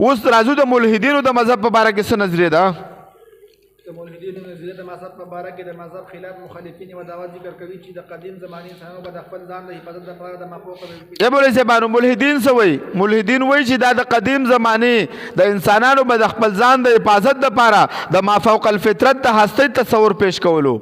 اوس راځو د ملحدینو د مذهب په باره کې څه نظریه ده؟ د ملحدینو نظریه د مذهب په باره کې د مذهب خلاف مخالفین یوه دعوه ذکر کوي چې د قدیم زمانې انسانانو به د خپل ځان د حفاظت لپاره د مافوق ابو صاحبانو ملحدین څه وایي؟ ملحدین وایي چې دا د قدیم زمانې د انسانانو به د خپل ځان د حفاظت لپاره د مافوق الفطرت د هستۍ تصور پیش کولو.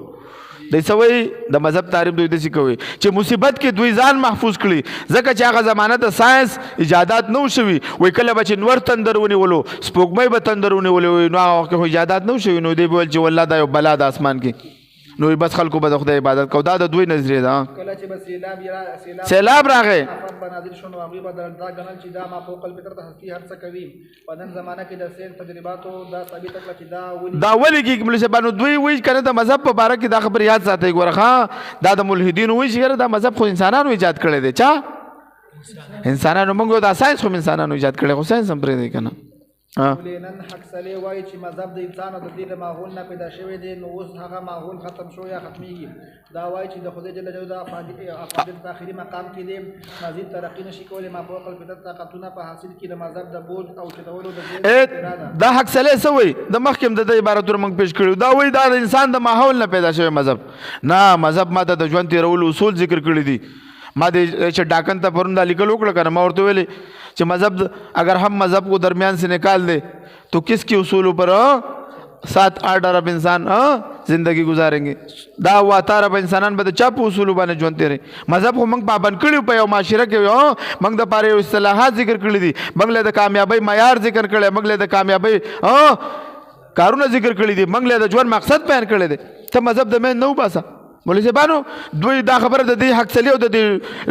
دوی څه وایي؟ د مذهب تعریف دوی داسې کوي چې مصیبت کې دوی ځان محفوظ کړي ځکه چې هغه زمانه د ساینس ایجادات نه شوي. وایي کله به چې نور تندر ونیولو سپوږمۍ به تندر ونیولې وي نو هغه وخت کې ایجادات نه شوي نو دوی به ویل چې والله دا یو بلا د اسمان کې نو بس خلکو به د خدای عبادت کو. دا د دوی نظریه ده. کله چې به سیلاب راغی آفت به نازل شو نو هغوی به دا ګڼل چې دا مافوق الفطرت هستي هر څه کوي. په نن زمانه کې د ساینس تجرباتو دا ثابته کړه چې دا ولې کېږي مولوي صاحبانو دوی وایي که نه د مذهب په باره کې دا خبر یاد ساتئ. ګوره ښه دا د ملحدینو وایي چې دا مذهب خو انسانانو ایجاد کړی دی. چا؟ انسانانو. موږ دا ساینس خو انسانانو ایجاد کړی خو ساینس هم پرېږدئ که نه. لینن حق سلی وایي چې مذهب د انسان او د دې د ماحول نه پیدا شوی دی نو اوس هغه ماحول ختم شو یا ختمیږي. دا وایي چې د خدای جل جلاله د افاضل په آخري مقام کې دی مزید ترقي نشي کولی مافوق الفطرت طاقتونه په حاصل کې د مذهب د بوج او چتولو د دا حق سلی څه وایي؟ د مخکې هم د ده عبارتونه موږ پیش کړي دا وایي دا د انسان د ماحول نه پیدا شوی مذهب نه. مذهب ما ته د ژوند تېرولو اصول ذکر کړي دي. ما د چې ډاکن ته پرون دا لیکل وکړه که نه ما ورته ویلې چې مذهب اگر ہم مذہب کو درمیان سے نکال دے تو کس کی اصولوں پر 7-8 ارب انسان زندگی گزاریں گے. دا 8 ارب انسانان به د چا په اصولو باندې ژوند تېروي. مذهب خو موږ پابند کړي په یو معاشره کې موږ د پاره یو اصطلاحات ذکر کړي دي. موږ له د کامیابۍ معیار ذکر کړی موږ له د کامیابۍ کارونه ذکر کړي دي موږ له د ژوند مقصد بیان کړی دی. ته مذهب د مین نه وباسه. مولوي صاحبانو دوی دا خبره د دې حق سلی او د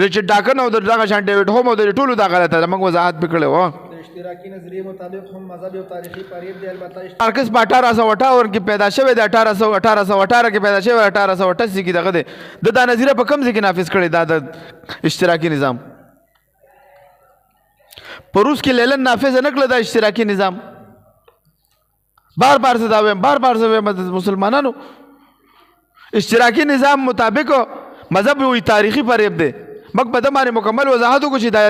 ریچارډ ډاکن او د دغه شان ډیوډ هوم او د ټولو دا غلطه ده. موږ وضاحت پې کړی و. د اشتراکي نظریې مطابق هم مذهب یو تاریخي فریب دی. البته مارکس په 1858 کې پیدا شوی دی. 1818 کې پیدا شوی 1888 کې دغه دی. د دا نظریه په کوم ځای کې نافذ کړی دا د اشتراکي نظام په روس کې لینن نافذ نه کړی دا اشتراکي نظام. بار بار زه دا وایم بار بار زه وایم د مسلمانانو اشتراکی نظام مطابق مذهب وی تاریخی فریب دی. موږ په دې باندې مکمل وضاحت وکړو چې دا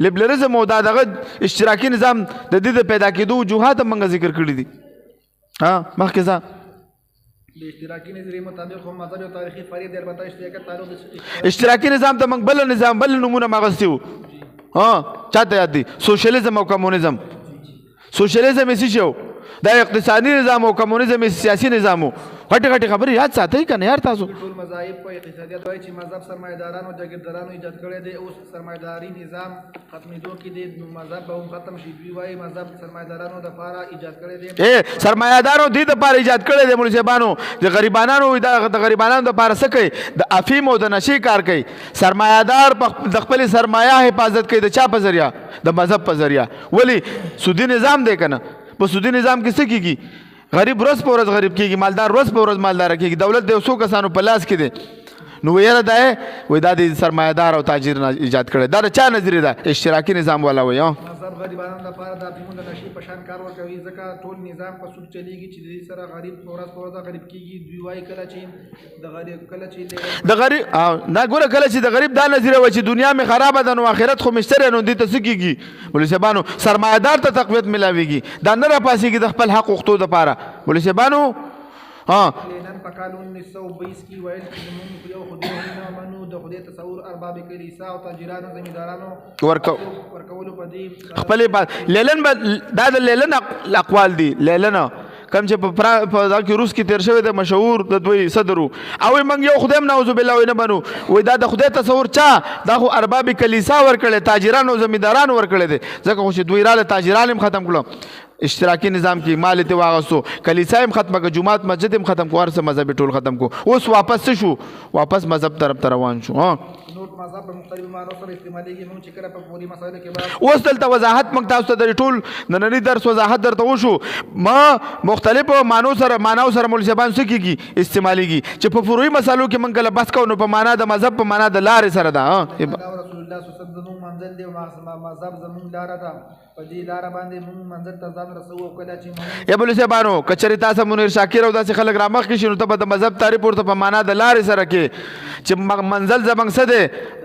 لیبرالزم او دا دغه اشتراکی نظام د دې د پیدا کېدو وجوهات هم موږ ذکر کړي دي. مخکې ځه د اشتراکي نظریې مطابق هم مذهب یو تاریخي فریب دی. البته اشتراکي تعلق اشتراکي نظام ته موږ بل نظام بل نمونه ماغستی وو. چاته یاد دی؟ سوشلیزم او کمونیزم. سوشلیزم یې څه شی و؟ دا اقتصادي نظام او کمونیزم سیاسي نظام و. غټې غټې خبرې یاد ساتئ که نه یار تاسو؟ ټول مذاهب په اقتصادیت وایي چې مذهب سرمایه‌دارانو او جاګیردارانو ایجاد کړی دی. اوس سرمایه‌داري نظام ختمېدو کې دی نو مذهب به هم ختم شي. دوی وایي مذهب سرمایه‌دارانو دپاره ایجاد کړی دی. سرمایه‌دارو دې دپاره ایجاد کړی دی. مولوي صاحبانو د غریبانانو د غریبانانو دپاره څه کوي؟ د افیم او د نشې کار کوي. سرمایه‌دار د خپلې سرمایه حفاظت کوي. د چا په ذریعه؟ د مذهب په ذریعه. ولې؟ سودي نظام دی که نه. په سودي نظام کې څه کېږي؟ غریب ورځ په ورځ غریب کېږي مالدار ورځ په ورځ مالدار کېږي. دولت د 100 کسانو په لاس کې دی. نو ویره دا وایي دا د سرمایه‌دار او تاجر ایجاد کړی. دا د چا نظریه ده؟ اشتراکي نظام والا وایي. مذهب غریبانو لپاره د افیمو د نشې په شان کار ورکوي ځکه ټول نظام په سود چلیږي چې د دې سره غریب په ورځ په ورځ غریب کېږي. دوی وایي کله چې د غریب دا ګوره کله چې د غریب دا نظریه وایي چې دنیا مې خرابه ده نو آخرت خو مشتری نو دې ته څه کېږي؟ مولوي صاحبانو سرمایه‌دار ته تقویت ملاویږي. دا نه راپاسېږي د خپل حق غوښتو دپاره. مولوي صاحبانو لینن په کال 1920 کې ویل چې موږ یو خدای نه منو د خدای تصور ارباب کلیسا او تاجرانو زمیندارانو ورکولو په دې خپلې لینن دا د لینن اقوال دي. لینن کوم چې په دا کې روس کې تیر شوی د مشهور د دوی صدر او موږ یو خدای نعوذ بالله نه بنو. وایي دا د خدای تصور چا؟ دا خو ارباب کلیسا ورکړی تاجرانو زمیندارانو ورکړی دی. ځکه خو چې دوی راله تاجران هم ختم کړو. اشتراکی نظام کې مال ته واغستو کلیسا هم ختمه کړه جماعت مسجد هم ختم کو. هر څه مذهب ټول ختم کو. اوس واپس شو واپس مذهب طرف ته روان شو. نور مذهب په مختلفو معنو سره استعمالېږي. موږ چې کله په فوري مسایلو کې اوس دلته وضاحت موږ تاسو ته د ټول ننني درس وضاحت درته وشو. ما مختلفو معنو سره مولوي صاحبان څه کېږي استعمالېږي چې په فروعي مسایلو کې موږ کله بحث کوو نو په معنا د مذهب په معنا د لارې سره ده. الله صلی الله علیه وسلم زموږ منزل دی او مذهب زموږ لاره ده په دې لاره باندې موږ منزل ته ځان رسوو او کله چې موږ یا بل څه بانو کچری تاسو منیر شاکر او داسې خلک را مخ کې شنو ته په مذهب تعریف ورته په معنا د لارې سره کې چې منزل زمنګ څه دی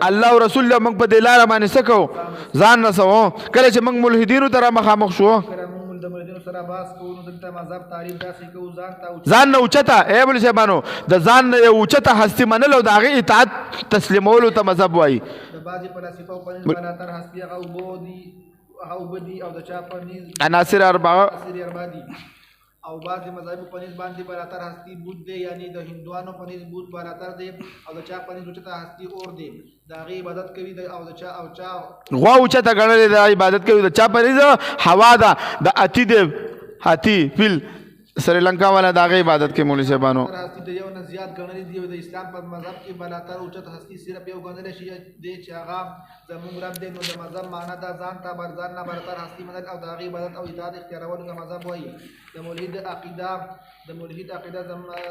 الله او رسول الله موږ په دې لاره باندې سکو ځان رسو کله چې موږ ملحدینو ته را مخامخ شو د ملحدینو سره باس کوو نو دلته مذهب تعریف داسې کوو ځان نه اوچته ای بل څه بانو د ځان نه اوچته هستی منل او د هغې اطاعت تسلیمولو ته مذهب وایي د بعضې فلسفه او پنځ بالاتر هستي هغه اوبه دي او د چا پنځ عناصر اربعه دي او بعضې مذاهبو پنځ باندې بالاتر هستی بود دی یعنی د هندوانو پنځ بود بالاتر دی او د چا پنځ اوچته هستی اور دی د هغې عبادت کوي او د چا غوا اوچته ګڼلې د عبادت کوي د چا پنځ هوا ده د اتی دی هاتي فیل سریلانکا والا د هغې عبادت کوي مولوي صاحبانو هستی د یو نه زیات ګڼلې دي او د اسلام په مذهب کې بالاتر اوچت هستی صرف یو ګڼلی شي دی چې هغه زموږ رب دی نو د مذهب معنا ده ځان نه برتر هستی منل او د هغې عبادت او اطاعت اختیارولو ته مذهب وایي د ملحد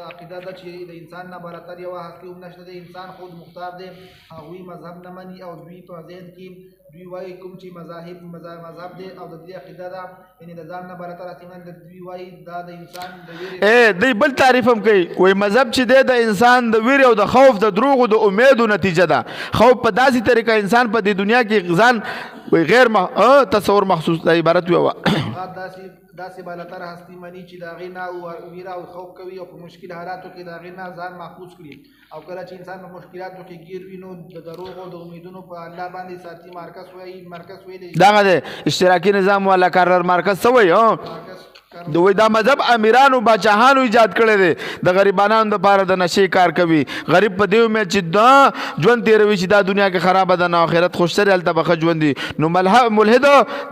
عقیده ده چې د انسان نه برتر یوه هستي هم نشته دی انسان خود مختار دی هغوی مذهب نه مني او دوی په ذهن کې دوی وایي کوم چې مذهب دی او د دې عقیده ده یعنې د ځان نه برتر هستي منل دوی وایي دا د انسان د ویرې دی بل تعریف هم کوي وایي مذهب چې دی د انسان د ویرې او د خوف د دروغو د امیدو نتیجه ده خوف په داسې طریقه انسان په دې دنیا کې ځان غیر تصور محسوس د عبارت ویوه داسې بالاتر هستی مني چې د هغې نه ویره او خوف کوي او په مشکل حالاتو کې د هغې نه ځان محفوظ کړي او کله چې انسان په مشکلاتو کې ګیر وي نو د دروغو د امیدونو په الله باندې ساتي مرکز ویلی دغه دی اشتراکي نظام والا کارر مرکز څه وایي دوی دا مذهب امیرانو باچاهانو ایجاد کړی دی د غریبانو دپاره د نشې کار کوي غریب په دې امید چې دا ژوند تېروي چې دا دنیا کې خرابه ده نو آخرت خوشتر هلته به ښه ژوند وي نو ملحد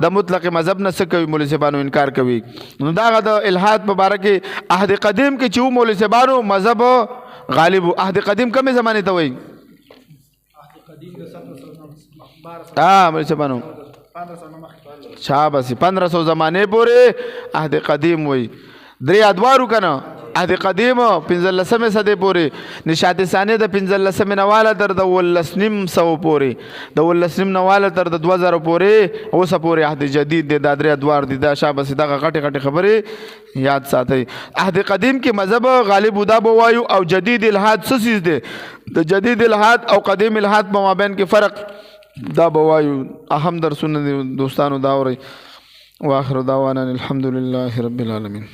د مطلق مذهب نه څه کوي مولوي صاحبانو انکار کوي نو دغه د الحاد په باره کې عهد قدیم کې چې و مولوي صاحبانو مذهب غالب و عهد قدیم کمې زمانې ته وایي مولوي صاحبانو شاباسی 1500 زمانه پورې عهد قدیم وای درې ادوارو کنه عهد قدیم 15 صدې پورې نشاط ثانیه د 15 نواله تر د 1900 پورې د 19 نواله تر د 2000 پورې اوسه پورې عهد جدید د درې ادوار دي دا شاباسی دغه غټه خبره یاد ساتئ عهد قدیم کې مذهب غالب ودا بوایو او جدید الحاد څه چیز دی د جدید الحاد او قدیم الحاد په مابین کې فرق دا بوایو اهم درسونه دوستانو دا اوري واخر دعوانا الحمد لله رب العالمين